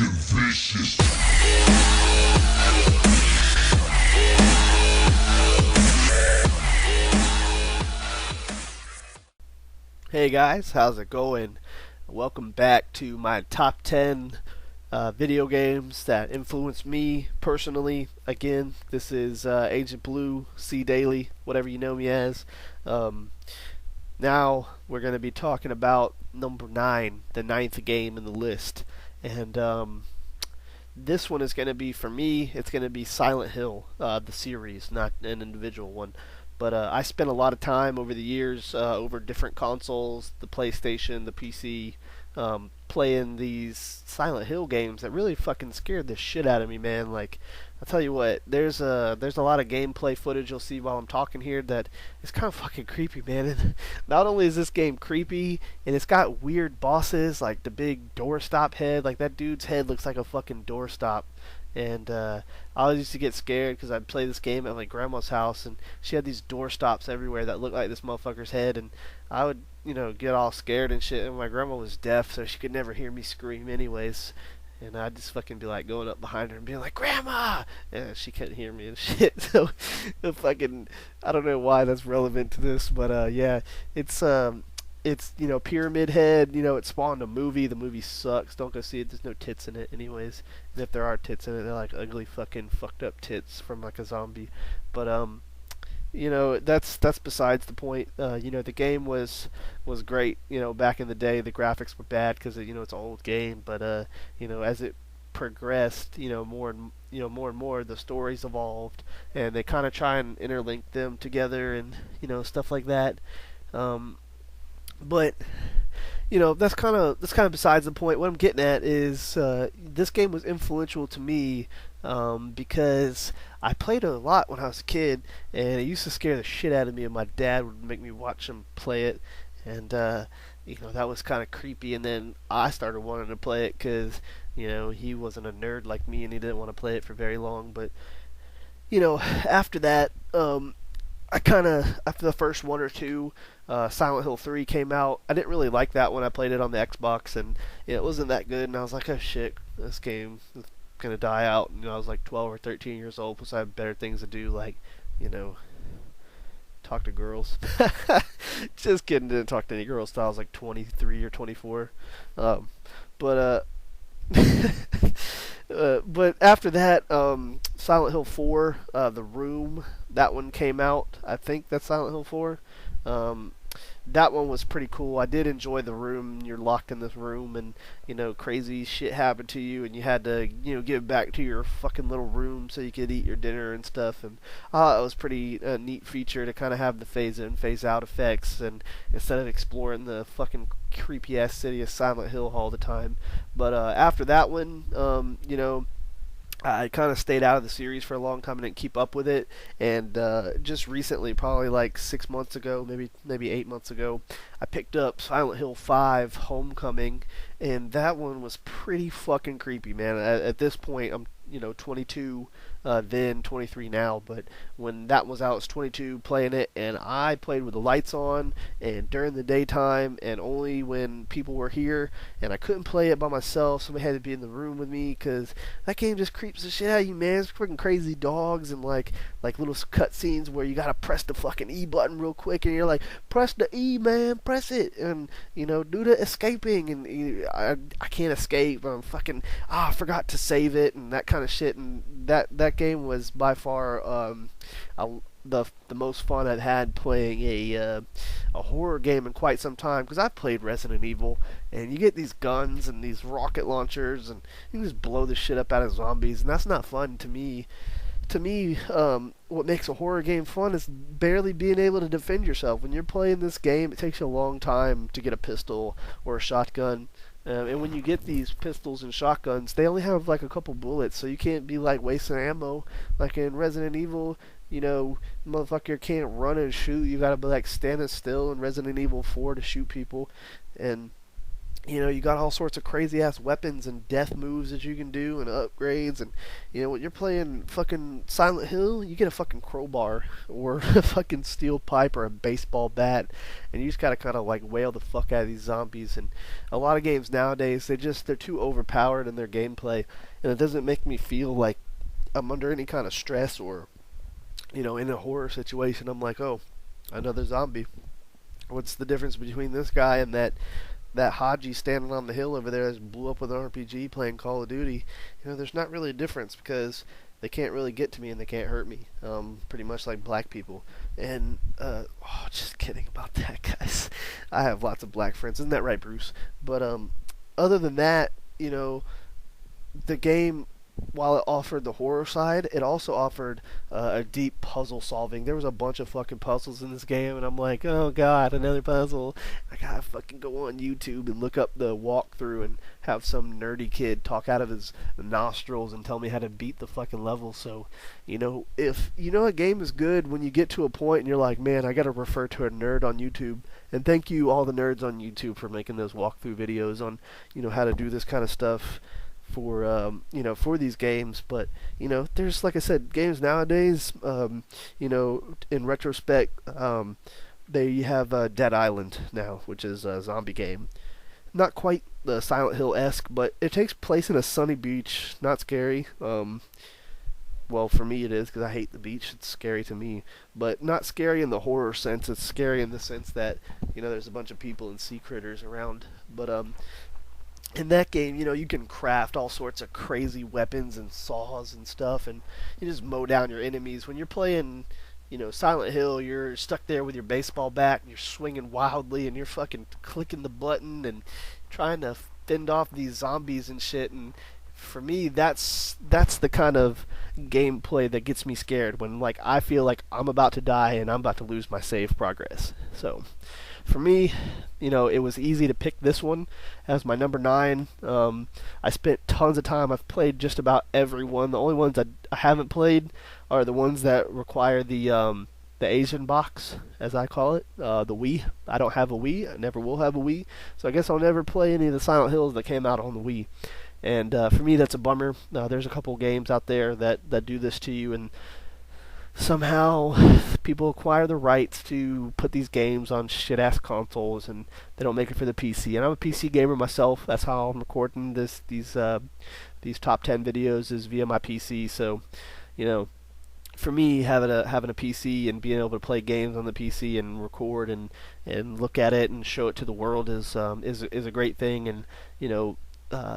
fucking vicious. Hey guys, how's it going? Welcome back to my top 10 video games that influenced me personally. Again, this is Agent Blue, C Daily, whatever you know me as. Um, Now we're going to be talking about number 9, the ninth game in the list. And this one is going to be, for me, it's going to be Silent Hill, the series, not an individual one. But I spent a lot of time over the years over different consoles, the PlayStation, the PC, playing these Silent Hill games that really fucking scared the shit out of me, man. Like, I'll tell you what, there's a lot of gameplay footage you'll see while I'm talking here that is kind of fucking creepy, man. And not only is this game creepy, and it's got weird bosses, like the big doorstop head, like that dude's head looks like a fucking doorstop. And I always used to get scared because I'd play this game at my grandma's house, and she had these door stops everywhere that looked like this motherfucker's head, and I would, get all scared and shit. And my grandma was deaf, so she could never hear me scream, anyways. And I'd just fucking be like going up behind her and being like, "Grandma!" And she couldn't hear me and shit. So, the fucking, I don't know why that's relevant to this, but yeah, it's Pyramid Head. It spawned a movie. The movie sucks. Don't go see it. There's no tits in it, anyways. And if there are tits in it, they're like ugly, fucking fucked up tits from like a zombie. But that's besides the point. The game was great. Back in the day, the graphics were bad because it's an old game. But as it progressed, more and more, the stories evolved, and they kind of try and interlink them together, and stuff like that. Um, but that's kind of besides the point. What I'm getting at is this game was influential to me because I played it a lot when I was a kid, and it used to scare the shit out of me. And my dad would make me watch him play it, and that was kind of creepy. And then I started wanting to play it because he wasn't a nerd like me, and he didn't want to play it for very long. But after that, I kind of, after the first one or two, Silent Hill 3 came out. I didn't really like that when I played it on the Xbox, and it wasn't that good. And I was like, oh shit, this game is gonna die out. And I was like 12 or 13 years old, plus I had better things to do, like you know, talk to girls. Just kidding, didn't talk to any girls till I was like 23 or 24. But but after that, Silent Hill 4, The Room, that one came out. I think that's Silent Hill 4. Um, that one was pretty cool. I did enjoy The Room. You're locked in this room, and crazy shit happened to you, and you had to get back to your fucking little room so you could eat your dinner and stuff. And it was pretty neat feature to kind of have the phase in, phase out effects, and instead of exploring the fucking creepy ass city of Silent Hill all the time. But after that one, I kind of stayed out of the series for a long time and didn't keep up with it. And just recently, probably like 6 months ago, maybe 8 months ago, I picked up Silent Hill 5: Homecoming, and that one was pretty fucking creepy, man. At this point, I'm 22, then 23 now, but when that was out, I was 22 playing it, and I played with the lights on and during the daytime, and only when people were here, and I couldn't play it by myself. Somebody had to be in the room with me because that game just creeps the shit out of you, man. It's freaking crazy dogs and like little cutscenes where you gotta press the fucking E button real quick, and you're like, press the E, man, press it, and do the escaping, and I can't escape. I'm fucking I forgot to save it and that kind of shit. And that game was by far the most fun I've had playing a horror game in quite some time, because I've played Resident Evil, and you get these guns and these rocket launchers, and you can just blow the shit up out of zombies, and that's not fun to me. What makes a horror game fun is barely being able to defend yourself. When you're playing this game, it takes you a long time to get a pistol or a shotgun. And when you get these pistols and shotguns, they only have like a couple bullets, so you can't be like wasting ammo. Like in Resident Evil, motherfucker can't run and shoot. You gotta be like standing still in Resident Evil 4 to shoot people. And You got all sorts of crazy ass weapons and death moves that you can do and upgrades. And when you're playing fucking Silent Hill, you get a fucking crowbar or a fucking steel pipe or a baseball bat, and you just gotta kind of like wail the fuck out of these zombies. And a lot of games nowadays, they're too overpowered in their gameplay, and it doesn't make me feel like I'm under any kind of stress, or in a horror situation. I'm like, oh, another zombie. What's the difference between this guy and that Haji standing on the hill over there that blew up with an RPG playing Call of Duty? There's not really a difference, because they can't really get to me and they can't hurt me. Pretty much like black people. And just kidding about that, guys. I have lots of black friends, isn't that right, Bruce? But other than that, the game, while it offered the horror side, it also offered a deep puzzle solving. There was a bunch of fucking puzzles in this game, and I'm like, oh god, another puzzle. I gotta fucking go on YouTube and look up the walkthrough and have some nerdy kid talk out of his nostrils and tell me how to beat the fucking level. So, if a game is good when you get to a point and you're like, man, I gotta refer to a nerd on YouTube. And thank you all the nerds on YouTube for making those walkthrough videos on, how to do this kind of stuff for these games. But there's, like I said, games nowadays, in retrospect, they have Dead Island now, which is a zombie game. Not quite the Silent Hill-esque, but it takes place in a sunny beach. Not scary. Well, for me it is, because I hate the beach. It's scary to me, but not scary in the horror sense. It's scary in the sense that there's a bunch of people and sea critters around. But in that game, you can craft all sorts of crazy weapons and saws and stuff, and you just mow down your enemies. When you're playing, Silent Hill, you're stuck there with your baseball bat, and you're swinging wildly, and you're fucking clicking the button and trying to fend off these zombies and shit. And for me, that's the kind of gameplay that gets me scared, when like I feel like I'm about to die and I'm about to lose my save progress. So for me, it was easy to pick this one as my number 9. I spent tons of time. I've played just about every one. The only ones I haven't played are the ones that require the Asian box, as I call it, the Wii. I don't have a Wii. I never will have a Wii. So I guess I'll never play any of the Silent Hills that came out on the Wii. And for me, that's a bummer. There's a couple games out there that do this to you, and somehow people acquire the rights to put these games on shit-ass consoles, and they don't make it for the PC. And I'm a PC gamer myself. That's how I'm recording these top 10 videos, is via my PC. So, for me, having a PC and being able to play games on the PC and record and look at it and show it to the world is a great thing. And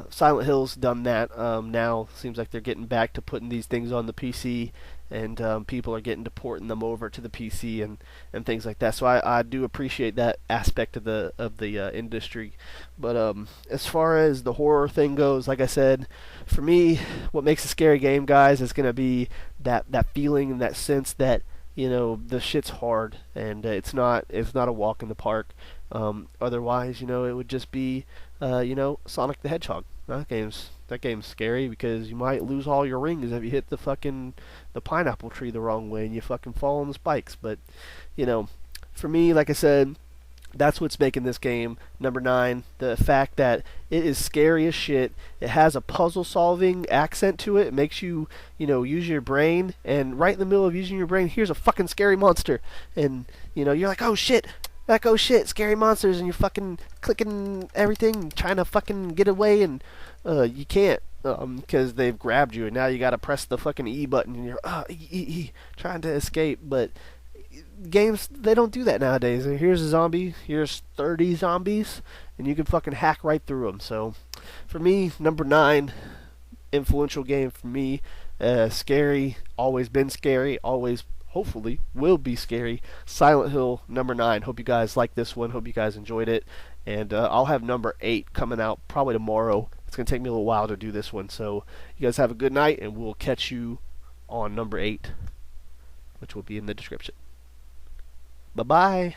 Silent Hill's done that. Now seems like they're getting back to putting these things on the PC, and people are getting to porting them over to the PC and things like that. So I do appreciate that aspect of the industry. But as far as the horror thing goes, like I said, for me, what makes a scary game, guys, is going to be that feeling and that sense that the shit's hard, and it's not a walk in the park. Otherwise, it would just be Sonic the Hedgehog. That game's scary, because you might lose all your rings if you hit the pineapple tree the wrong way and you fucking fall on the spikes. But for me, like I said, that's what's making this game number 9. The fact that it is scary as shit. It has a puzzle solving accent to it. It makes you use your brain, and right in the middle of using your brain, here's a fucking scary monster, and you're like, oh shit, scary monsters, and you're fucking clicking everything, trying to fucking get away, and you can't, because they've grabbed you, and now you gotta press the fucking E button, and you're trying to escape. But games, they don't do that nowadays. And here's a zombie, here's 30 zombies, and you can fucking hack right through them. So for me, number 9, influential game for me. Scary, always been scary, always hopefully will be scary. Silent Hill number 9. Hope you guys like this one. Hope you guys enjoyed it. And I'll have number 8 coming out probably tomorrow. It's going to take me a little while to do this one. So you guys have a good night, and we'll catch you on number 8, which will be in the description. Bye-bye.